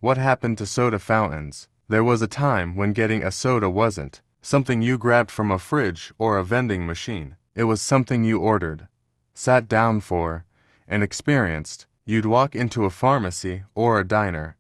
What happened to soda fountains? There was a time when getting a soda wasn't something you grabbed from a fridge or a vending machine. It was something you ordered, sat down for, and experienced. You'd walk into a pharmacy or a diner,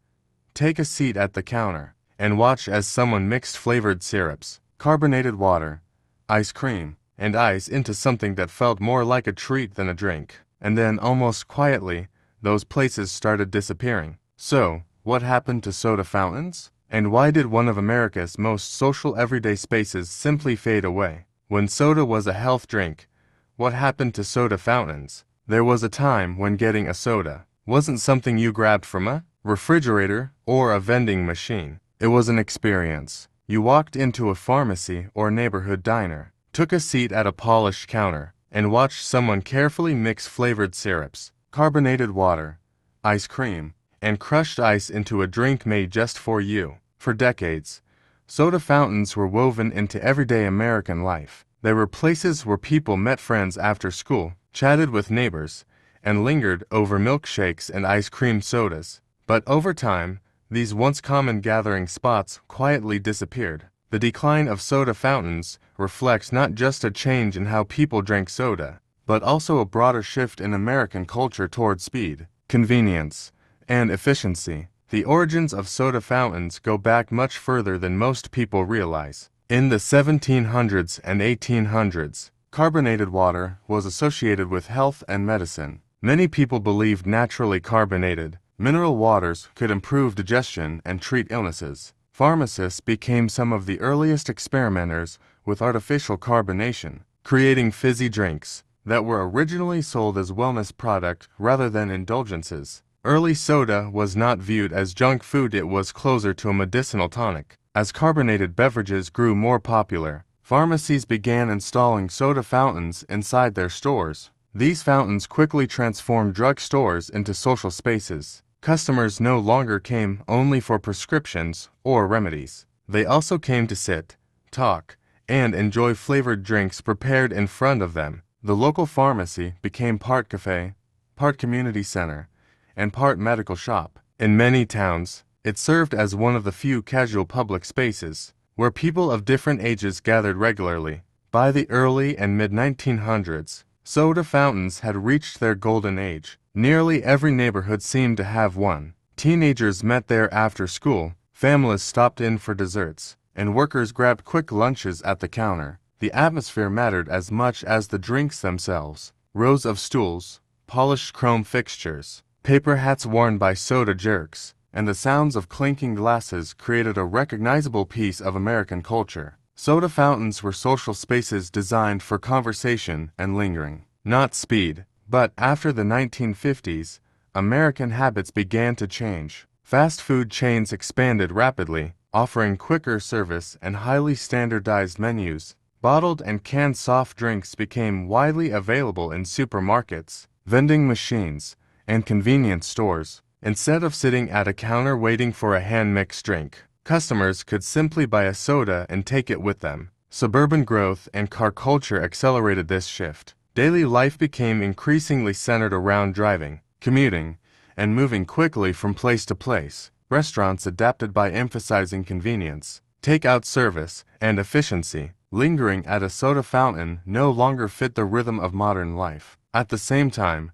take a seat at the counter, and watch as someone mixed flavored syrups, carbonated water, ice cream, and ice into something that felt more like a treat than a drink. And then, almost quietly, those places started disappearing. So, what happened to soda fountains? And why did one of America's most social everyday spaces simply fade away? When soda was a health drink, what happened to soda fountains? There was a time when getting a soda wasn't something you grabbed from a refrigerator or a vending machine. It was an experience. You walked into a pharmacy or neighborhood diner, took a seat at a polished counter, and watched someone carefully mix flavored syrups, carbonated water, ice cream, and crushed ice into a drink made just for you. For decades, soda fountains were woven into everyday American life. They were places where people met friends after school, chatted with neighbors, and lingered over milkshakes and ice cream sodas. But over time, these once common gathering spots quietly disappeared. The decline of soda fountains reflects not just a change in how people drank soda, but also a broader shift in American culture toward speed, convenience, and efficiency. The origins of soda fountains go back much further than most people realize. In the 1700s and 1800s, carbonated water was associated with health and medicine. Many people believed naturally carbonated mineral waters could improve digestion and treat illnesses. Pharmacists became some of the earliest experimenters with artificial carbonation, creating fizzy drinks that were originally sold as wellness product rather than indulgences. Early soda was not viewed as junk food, it was closer to a medicinal tonic. As carbonated beverages grew more popular, pharmacies began installing soda fountains inside their stores. These fountains quickly transformed drugstores into social spaces. Customers no longer came only for prescriptions or remedies. They also came to sit, talk, and enjoy flavored drinks prepared in front of them. The local pharmacy became part cafe, part community center, and part medical shop. In many towns, it served as one of the few casual public spaces where people of different ages gathered regularly. By the early and mid-1900s, soda fountains had reached their golden age. Nearly every neighborhood seemed to have one. Teenagers met there after school, families stopped in for desserts, and workers grabbed quick lunches at the counter. The atmosphere mattered as much as the drinks themselves. Rows of stools, polished chrome fixtures, paper hats worn by soda jerks, and the sounds of clinking glasses created a recognizable piece of American culture. Soda fountains were social spaces designed for conversation and lingering, not speed. But after the 1950s, American habits began to change. Fast food chains expanded rapidly, offering quicker service and highly standardized menus. Bottled and canned soft drinks became widely available in supermarkets, vending machines, and convenience stores. Instead of sitting at a counter waiting for a hand-mixed drink, customers could simply buy a soda and take it with them. Suburban growth and car culture accelerated this shift. Daily life became increasingly centered around driving, commuting, and moving quickly from place to place. Restaurants adapted by emphasizing convenience, takeout service, and efficiency. Lingering at a soda fountain no longer fit the rhythm of modern life. At the same time,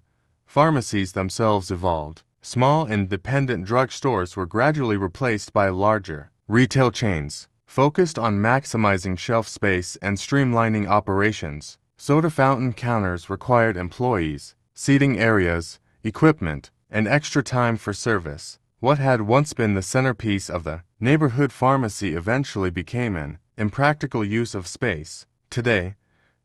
pharmacies themselves evolved. Small independent drugstores were gradually replaced by larger retail chains, focused on maximizing shelf space and streamlining operations. Soda fountain counters required employees, seating areas, equipment, and extra time for service. What had once been the centerpiece of the neighborhood pharmacy eventually became an impractical use of space. Today,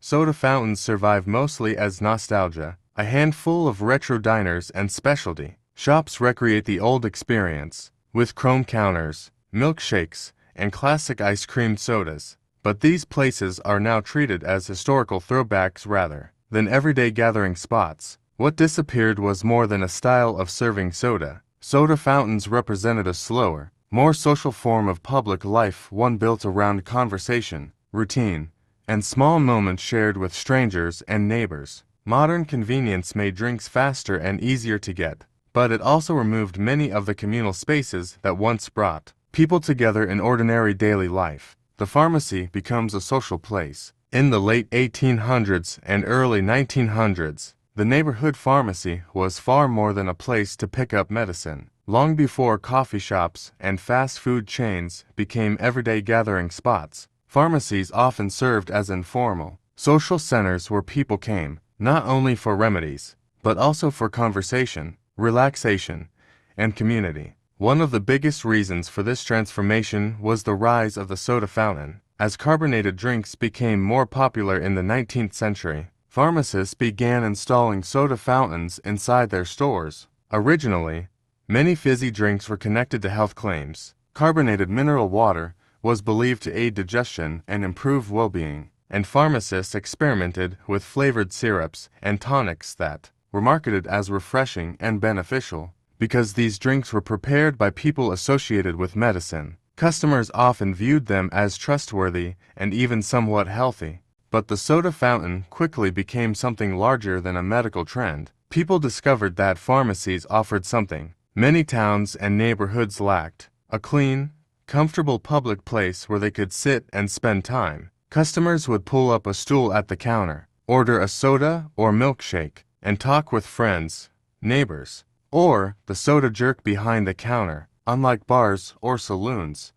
soda fountains survive mostly as nostalgia. A handful of retro diners and specialty shops recreate the old experience, with chrome counters, milkshakes, and classic ice cream sodas. But these places are now treated as historical throwbacks rather than everyday gathering spots. What disappeared was more than a style of serving soda. Soda fountains represented a slower, more social form of public life, one built around conversation, routine, and small moments shared with strangers and neighbors. Modern convenience made drinks faster and easier to get, but it also removed many of the communal spaces that once brought people together in ordinary daily life. The pharmacy becomes a social place. In the late 1800s and early 1900s, the neighborhood pharmacy was far more than a place to pick up medicine. Long before coffee shops and fast food chains became everyday gathering spots, pharmacies often served as informal, social centers where people came, not only for remedies, but also for conversation, relaxation, and community. One of the biggest reasons for this transformation was the rise of the soda fountain. As carbonated drinks became more popular in the 19th century, pharmacists began installing soda fountains inside their stores. Originally, many fizzy drinks were connected to health claims. Carbonated mineral water was believed to aid digestion and improve well-being, and pharmacists experimented with flavored syrups and tonics that were marketed as refreshing and beneficial. Because these drinks were prepared by people associated with medicine, customers often viewed them as trustworthy and even somewhat healthy. But the soda fountain quickly became something larger than a medical trend. People discovered that pharmacies offered something many towns and neighborhoods lacked: a clean, comfortable public place where they could sit and spend time. Customers would pull up a stool at the counter, order a soda or milkshake, and talk with friends, neighbors, or the soda jerk behind the counter. Unlike bars or saloons,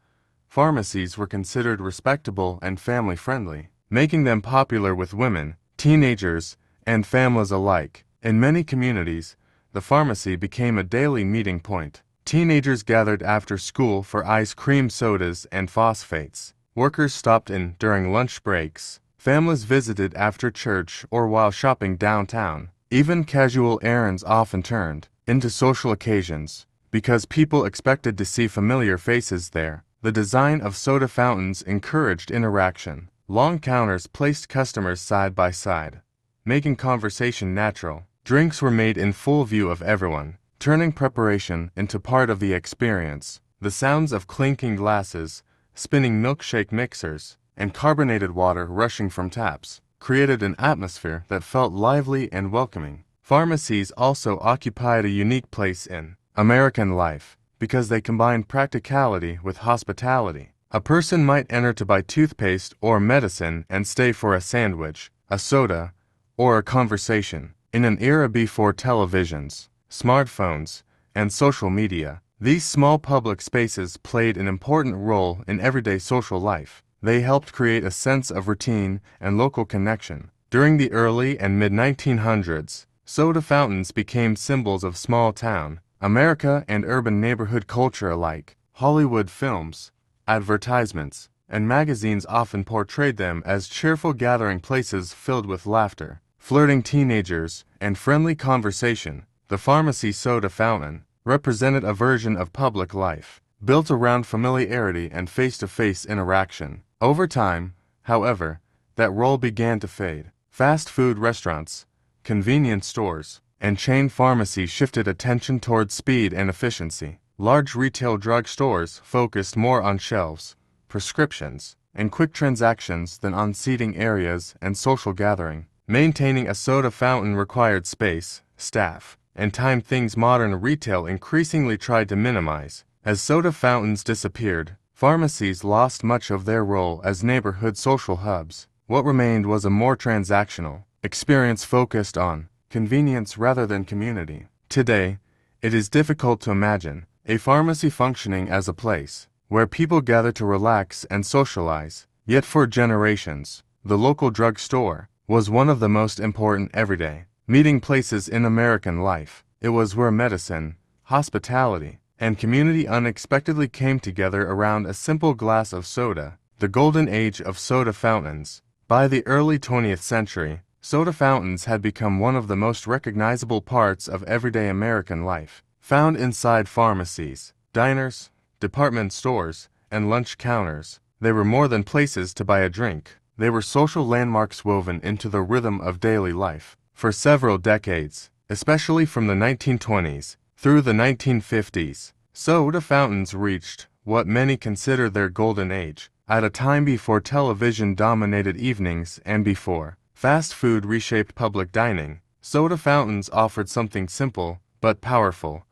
pharmacies were considered respectable and family-friendly, making them popular with women, teenagers, and families alike. In many communities, the pharmacy became a daily meeting point. Teenagers gathered after school for ice cream sodas and phosphates. Workers stopped in during lunch breaks. Families visited after church or while shopping downtown. Even casual errands often turned into social occasions, because people expected to see familiar faces there. The design of soda fountains encouraged interaction. Long counters placed customers side by side, making conversation natural. Drinks were made in full view of everyone, turning preparation into part of the experience. The sounds of clinking glasses, spinning milkshake mixers, and carbonated water rushing from taps created an atmosphere that felt lively and welcoming. Pharmacies also occupied a unique place in American life because they combined practicality with hospitality. A person might enter to buy toothpaste or medicine and stay for a sandwich, a soda, or a conversation. In an era before televisions, smartphones, and social media, these small public spaces played an important role in everyday social life. They helped create a sense of routine and local connection. During the early and mid-1900s, soda fountains became symbols of small-town America and urban neighborhood culture alike. Hollywood films, advertisements, and magazines often portrayed them as cheerful gathering places filled with laughter, flirting teenagers, and friendly conversation. The pharmacy soda fountain represented a version of public life, built around familiarity and face-to-face interaction. Over time, however, that role began to fade. Fast food restaurants, convenience stores, and chain pharmacies shifted attention towards speed and efficiency. Large retail drugstores focused more on shelves, prescriptions, and quick transactions than on seating areas and social gathering. Maintaining a soda fountain required space, staff, and time, things modern retail increasingly tried to minimize. As soda fountains disappeared, pharmacies lost much of their role as neighborhood social hubs. What remained was a more transactional experience focused on convenience rather than community. Today, it is difficult to imagine a pharmacy functioning as a place where people gather to relax and socialize. Yet for generations, the local drugstore was one of the most important everyday meeting places in American life. It was where medicine, hospitality, and community unexpectedly came together around a simple glass of soda. The golden age of soda fountains. By the early 20th century, soda fountains had become one of the most recognizable parts of everyday American life. Found inside pharmacies, diners, department stores, and lunch counters, they were more than places to buy a drink. They were social landmarks woven into the rhythm of daily life. For several decades, especially from the 1920s through the 1950s, soda fountains reached what many consider their golden age, at a time before television dominated evenings and before fast food reshaped public dining. Soda fountains offered something simple but powerful: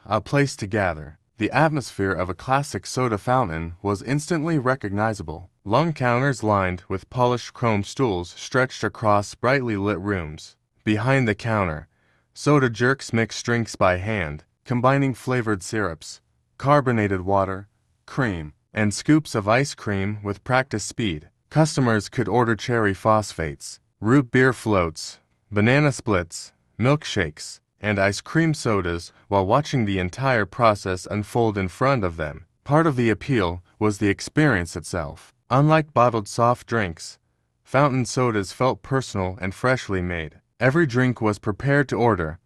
a place to gather. The atmosphere of a classic soda fountain was instantly recognizable. Long counters lined with polished chrome stools stretched across brightly lit rooms. Behind the counter, soda jerks mixed drinks by hand, combining flavored syrups, carbonated water, cream, and scoops of ice cream with practiced speed. Customers could order cherry phosphates, root beer floats, banana splits, milkshakes, and ice cream sodas while watching the entire process unfold in front of them. Part of the appeal was the experience itself. Unlike bottled soft drinks, fountain sodas felt personal and freshly made. Every drink was prepared to order,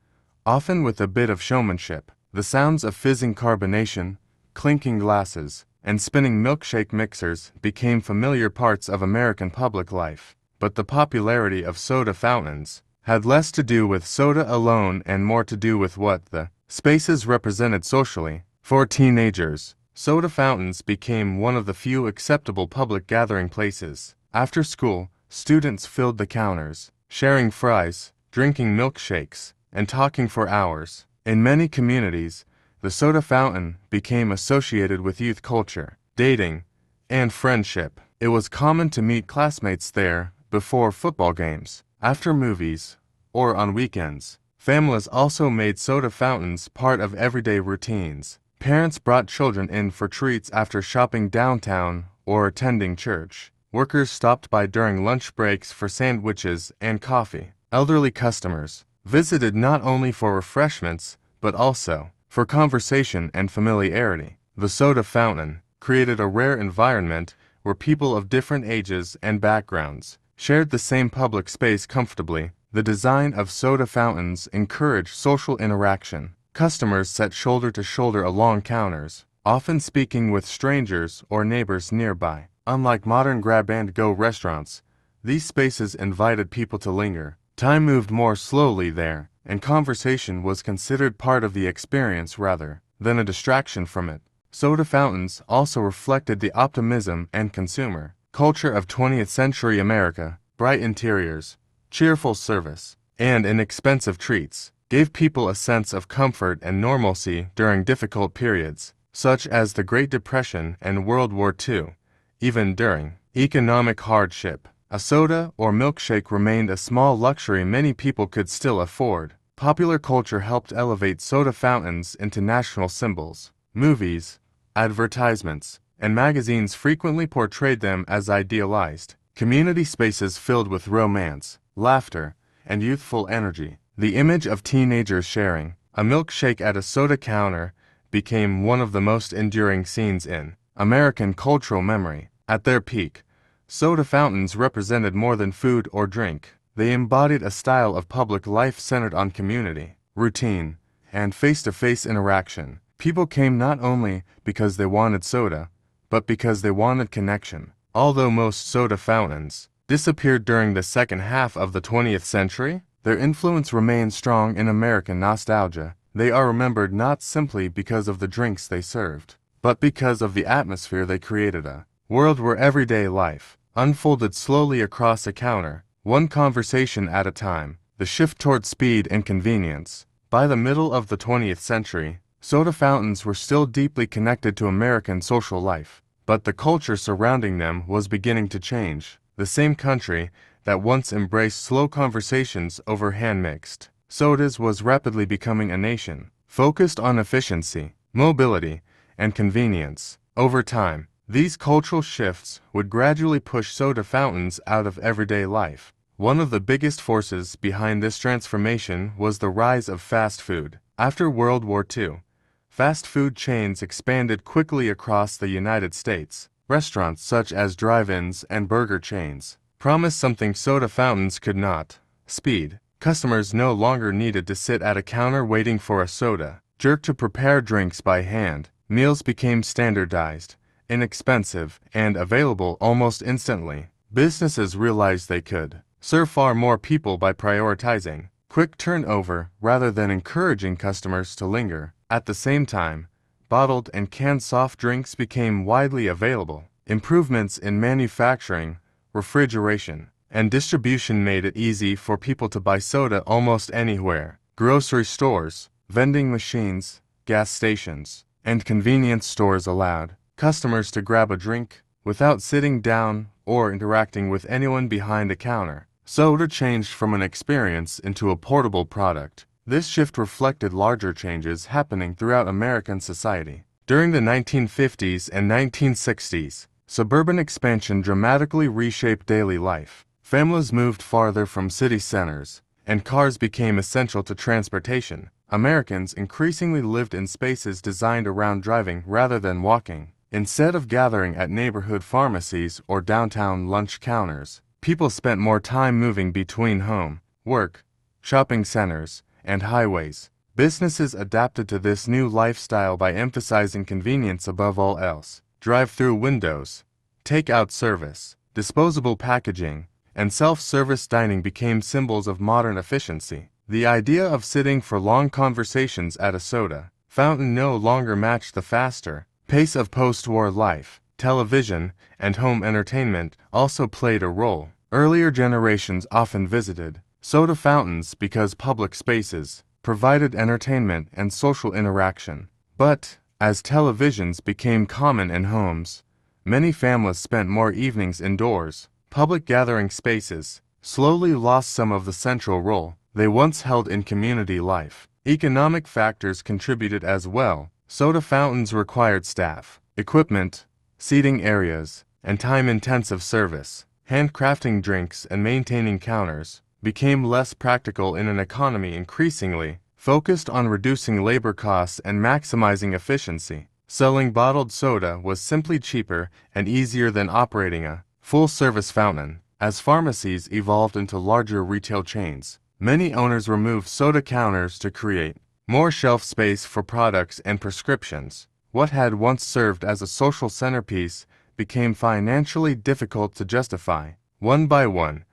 often with a bit of showmanship. The sounds of fizzing carbonation, clinking glasses, and spinning milkshake mixers became familiar parts of American public life. But the popularity of soda fountains had less to do with soda alone and more to do with what the spaces represented socially. For teenagers, soda fountains became one of the few acceptable public gathering places. After school, students filled the counters, sharing fries, drinking milkshakes, and talking for hours. In many communities, the soda fountain became associated with youth culture, dating, and friendship. It was common to meet classmates there before football games, after movies, or on weekends. Families also made soda fountains part of everyday routines. Parents brought children in for treats after shopping downtown or attending church. Workers stopped by during lunch breaks for sandwiches and coffee. Elderly customers visited not only for refreshments, but also for conversation and familiarity. The soda fountain created a rare environment where people of different ages and backgrounds shared the same public space comfortably. The design of soda fountains encouraged social interaction. Customers sat shoulder to shoulder along counters, often speaking with strangers or neighbors nearby. Unlike modern grab-and-go restaurants, these spaces invited people to linger. Time moved more slowly there, and conversation was considered part of the experience rather than a distraction from it. Soda fountains also reflected the optimism and consumer culture of 20th century America. Bright interiors, cheerful service, and inexpensive treats gave people a sense of comfort and normalcy during difficult periods, such as the Great Depression and World War II. Even during economic hardship, a soda or milkshake remained a small luxury many people could still afford. Popular culture helped elevate soda fountains into national symbols. Movies, advertisements, and magazines frequently portrayed them as idealized community spaces filled with romance, laughter, and youthful energy. The image of teenagers sharing a milkshake at a soda counter became one of the most enduring scenes in American cultural memory. At their peak, soda fountains represented more than food or drink. They embodied a style of public life centered on community, routine, and face-to-face interaction. People came not only because they wanted soda, but because they wanted connection. Although most soda fountains disappeared during the second half of the 20th century, their influence remained strong in American nostalgia. They are remembered not simply because of the drinks they served, but because of the atmosphere they created, a world where everyday life unfolded slowly across a counter, one conversation at a time. The shift toward speed and convenience. By the middle of the 20th century, soda fountains were still deeply connected to American social life, but the culture surrounding them was beginning to change. The same country that once embraced slow conversations over hand-mixed sodas was rapidly becoming a nation focused on efficiency, mobility, and convenience. Over time, these cultural shifts would gradually push soda fountains out of everyday life. One of the biggest forces behind this transformation was the rise of fast food. After World War II, fast food chains expanded quickly across the United States. Restaurants such as drive-ins and burger chains promised something soda fountains could not: speed. Customers no longer needed to sit at a counter waiting for a soda jerk to prepare drinks by hand. Meals became standardized, inexpensive, and available almost instantly. Businesses realized they could serve far more people by prioritizing quick turnover rather than encouraging customers to linger. At the same time, bottled and canned soft drinks became widely available. Improvements in manufacturing, refrigeration, and distribution made it easy for people to buy soda almost anywhere. Grocery stores, vending machines, gas stations, and convenience stores allowed customers to grab a drink without sitting down or interacting with anyone behind a counter. Soda changed from an experience into a portable product. This shift reflected larger changes happening throughout American society. During the 1950s and 1960s, suburban expansion dramatically reshaped daily life. Families moved farther from city centers, and cars became essential to transportation. Americans increasingly lived in spaces designed around driving rather than walking. Instead of gathering at neighborhood pharmacies or downtown lunch counters, people spent more time moving between home, work, shopping centers, and highways. Businesses adapted to this new lifestyle by emphasizing convenience above all else. Drive-through windows, take-out service, disposable packaging, and self-service dining became symbols of modern efficiency. The idea of sitting for long conversations at a soda fountain no longer matched the faster pace of post-war life. Television and home entertainment also played a role. Earlier generations often visited soda fountains because public spaces provided entertainment and social interaction. But, as televisions became common in homes, many families spent more evenings indoors. Public gathering spaces slowly lost some of the central role they once held in community life. Economic factors contributed as well. Soda fountains required staff, equipment, seating areas, and time-intensive service. Handcrafting drinks and maintaining counters became less practical in an economy increasingly focused on reducing labor costs and maximizing efficiency. Selling bottled soda was simply cheaper and easier than operating a full-service fountain. As pharmacies evolved into larger retail chains, many owners removed soda counters to create more shelf space for products and prescriptions. What had once served as a social centerpiece became financially difficult to justify. One by one,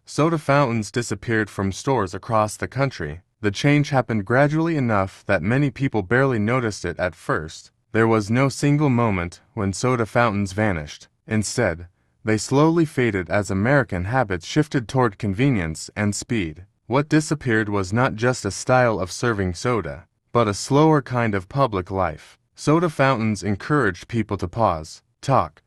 soda fountains disappeared from stores across the country. The change happened gradually enough that many people barely noticed it at first. There was no single moment when soda fountains vanished. Instead, they slowly faded as American habits shifted toward convenience and speed. What disappeared was not just a style of serving soda, but a slower kind of public life. Soda fountains encouraged people to pause, talk,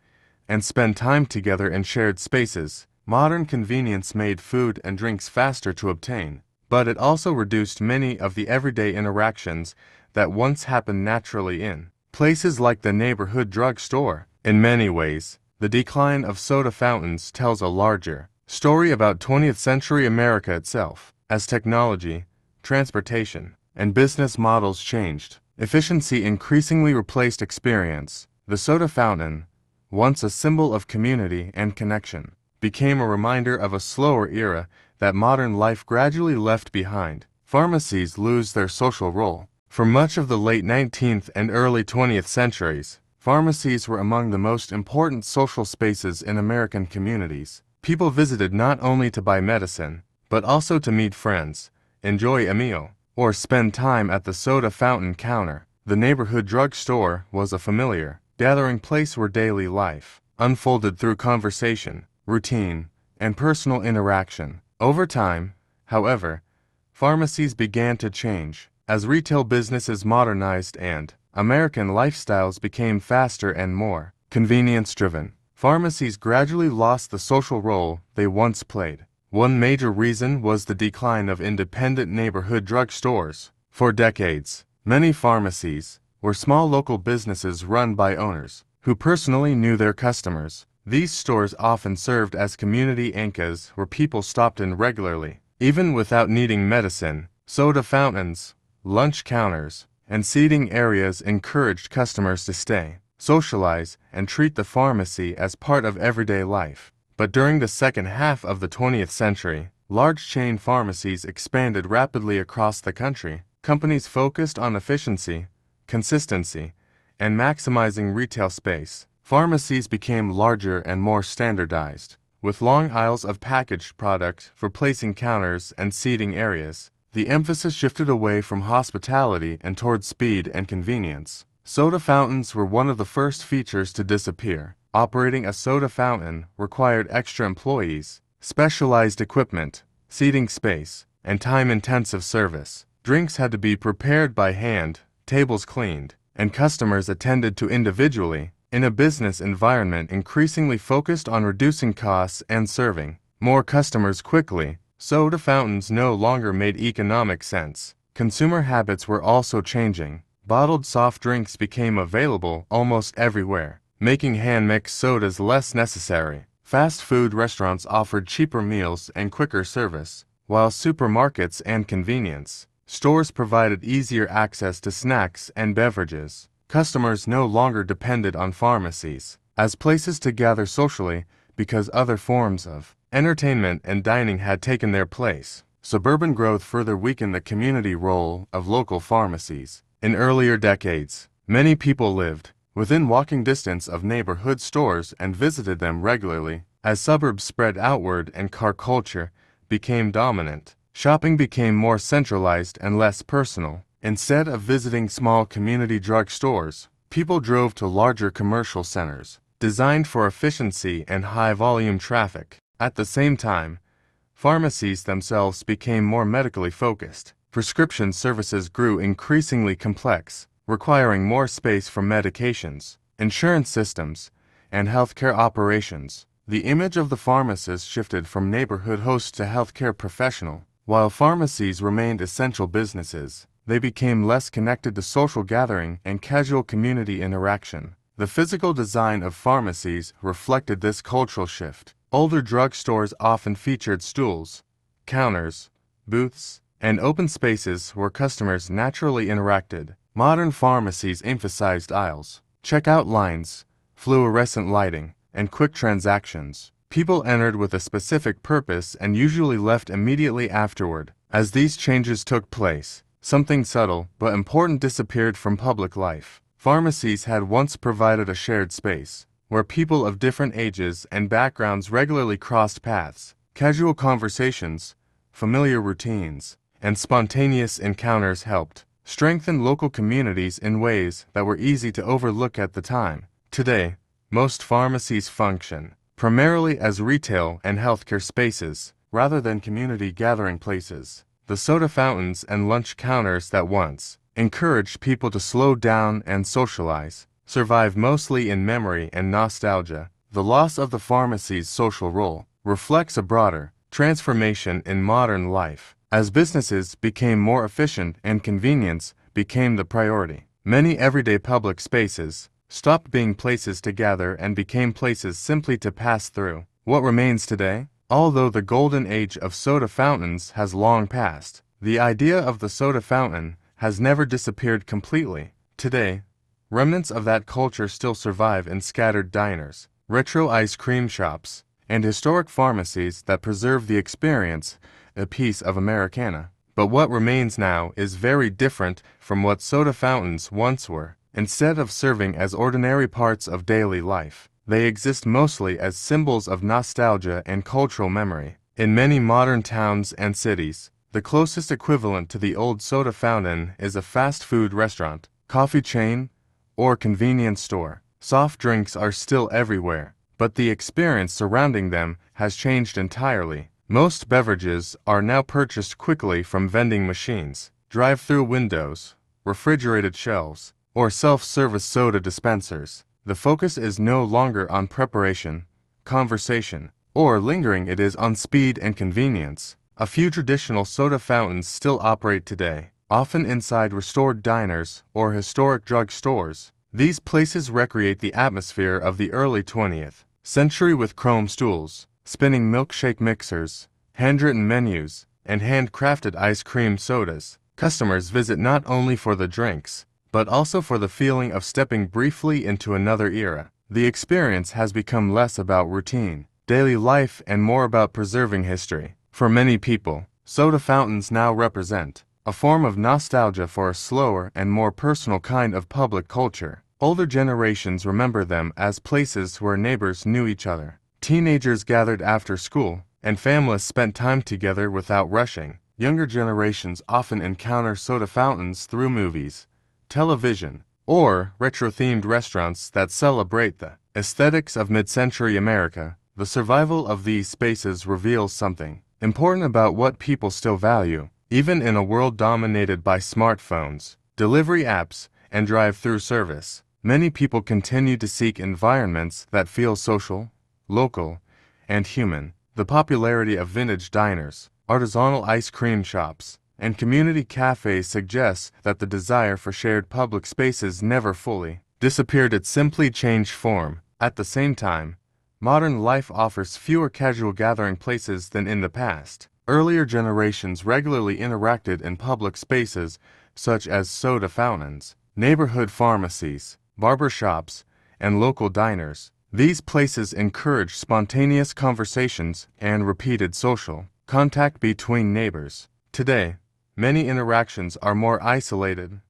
and spend time together in shared spaces. Modern convenience made food and drinks faster to obtain, but it also reduced many of the everyday interactions that once happened naturally in places like the neighborhood drugstore. In many ways, the decline of soda fountains tells a larger story about 20th century America itself. As technology, transportation, and business models changed, efficiency increasingly replaced experience. The soda fountain, once a symbol of community and connection, became a reminder of a slower era that modern life gradually left behind. Pharmacies lose their social role. For much of the late 19th and early 20th centuries, pharmacies were among the most important social spaces in American communities. People visited not only to buy medicine, but also to meet friends, enjoy a meal, or spend time at the soda fountain counter. The neighborhood drugstore was a familiar, gathering place where daily life unfolded through conversation, routine, and personal interaction. Over time, however, pharmacies began to change. As retail businesses modernized and American lifestyles became faster and more convenience-driven, pharmacies gradually lost the social role they once played. One major reason was the decline of independent neighborhood drugstores. For decades, many pharmacies were small local businesses run by owners who personally knew their customers. These stores often served as community anchors where people stopped in regularly, even without needing medicine. Soda fountains, lunch counters, and seating areas encouraged customers to stay, socialize, and treat the pharmacy as part of everyday life. But during the second half of the 20th century, large chain pharmacies expanded rapidly across the country. Companies focused on efficiency, consistency, and maximizing retail space. Pharmacies became larger and more standardized, with long aisles of packaged product replacing counters and seating areas. The emphasis shifted away from hospitality and toward speed and convenience. Soda fountains were one of the first features to disappear. Operating a soda fountain required extra employees, specialized equipment, seating space, and time-intensive service. Drinks had to be prepared by hand, tables cleaned, and customers attended to individually, in a business environment increasingly focused on reducing costs and serving more customers quickly, soda fountains no longer made economic sense. Consumer habits were also changing. Bottled soft drinks became available almost everywhere, making hand-mixed sodas less necessary. Fast food restaurants offered cheaper meals and quicker service, while supermarkets and convenience stores provided easier access to snacks and beverages. Customers no longer depended on pharmacies as places to gather socially because other forms of entertainment and dining had taken their place. Suburban growth further weakened the community role of local pharmacies. In earlier decades, many people lived within walking distance of neighborhood stores and visited them regularly. As suburbs spread outward and car culture became dominant, shopping became more centralized and less personal. Instead of visiting small community drugstores, people drove to larger commercial centers, designed for efficiency and high-volume traffic. At the same time, pharmacies themselves became more medically focused. Prescription services grew increasingly complex, requiring more space for medications, insurance systems, and healthcare operations. The image of the pharmacist shifted from neighborhood host to healthcare professional. While pharmacies remained essential businesses, they became less connected to social gathering and casual community interaction. The physical design of pharmacies reflected this cultural shift. Older drugstores often featured stools, counters, booths, and open spaces where customers naturally interacted. Modern pharmacies emphasized aisles, checkout lines, fluorescent lighting, and quick transactions. People entered with a specific purpose and usually left immediately afterward. As these changes took place, something subtle but important disappeared from public life. Pharmacies had once provided a shared space, where people of different ages and backgrounds regularly crossed paths. Casual conversations, familiar routines, and spontaneous encounters helped strengthen local communities in ways that were easy to overlook at the time. Today, most pharmacies function primarily as retail and healthcare spaces, rather than community gathering places. The soda fountains and lunch counters that once encouraged people to slow down and socialize survive mostly in memory and nostalgia. The loss of the pharmacy's social role reflects a broader transformation in modern life. As businesses became more efficient and convenience became the priority, many everyday public spaces stopped being places to gather and became places simply to pass through. What remains today? Although the golden age of soda fountains has long passed, the idea of the soda fountain has never disappeared completely. Today, remnants of that culture still survive in scattered diners, retro ice cream shops, and historic pharmacies that preserve the experience, a piece of Americana. But what remains now is very different from what soda fountains once were. Instead of serving as ordinary parts of daily life, they exist mostly as symbols of nostalgia and cultural memory. In many modern towns and cities, the closest equivalent to the old soda fountain is a fast food restaurant, coffee chain, or convenience store. Soft drinks are still everywhere, but the experience surrounding them has changed entirely. Most beverages are now purchased quickly from vending machines, drive-through windows, refrigerated shelves, or self-service soda dispensers. The focus is no longer on preparation, conversation, or lingering. It is on speed and convenience. A few traditional soda fountains still operate today, often inside restored diners or historic drug stores. These places recreate the atmosphere of the early 20th century with chrome stools, spinning milkshake mixers, handwritten menus, and handcrafted ice cream sodas. Customers visit not only for the drinks, but also for the feeling of stepping briefly into another era. The experience has become less about routine, daily life, and more about preserving history. For many people, soda fountains now represent a form of nostalgia for a slower and more personal kind of public culture. Older generations remember them as places where neighbors knew each other. Teenagers gathered after school, and families spent time together without rushing. Younger generations often encounter soda fountains through movies, television, or retro-themed restaurants that celebrate the aesthetics of mid-century America. The survival of these spaces reveals something important about what people still value. Even in a world dominated by smartphones, delivery apps, and drive-through service. Many people continue to seek environments that feel social, local, and human. The popularity of vintage diners, artisanal ice cream shops, and community cafes suggests that the desire for shared public spaces never fully disappeared. It simply changed form. At the same time, modern life offers fewer casual gathering places than in the past. Earlier generations regularly interacted in public spaces such as soda fountains, neighborhood pharmacies, barber shops, and local diners. These places encourage spontaneous conversations and repeated social contact between neighbors. Today, many interactions are more isolated,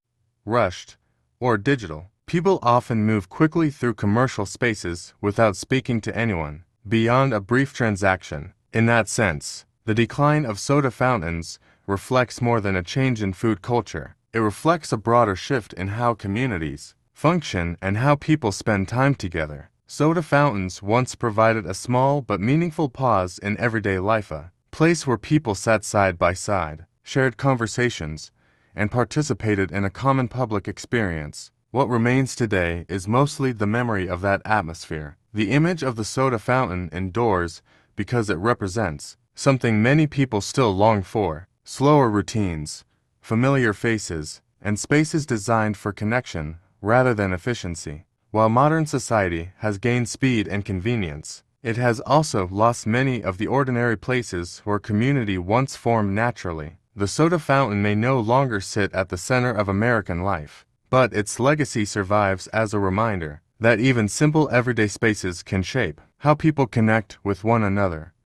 rushed, or digital. People often move quickly through commercial spaces without speaking to anyone beyond a brief transaction. In that sense, the decline of soda fountains reflects more than a change in food culture. It reflects a broader shift in how communities function and how people spend time together. Soda fountains once provided a small but meaningful pause in everyday life, a place where people sat side by side, shared conversations, and participated in a common public experience. What remains today is mostly the memory of that atmosphere. The image of the soda fountain endures because it represents something many people still long for: slower routines, familiar faces, and spaces designed for connection rather than efficiency. While modern society has gained speed and convenience, it has also lost many of the ordinary places where community once formed naturally. The soda fountain may no longer sit at the center of American life, but its legacy survives as a reminder that even simple everyday spaces can shape how people connect with one another.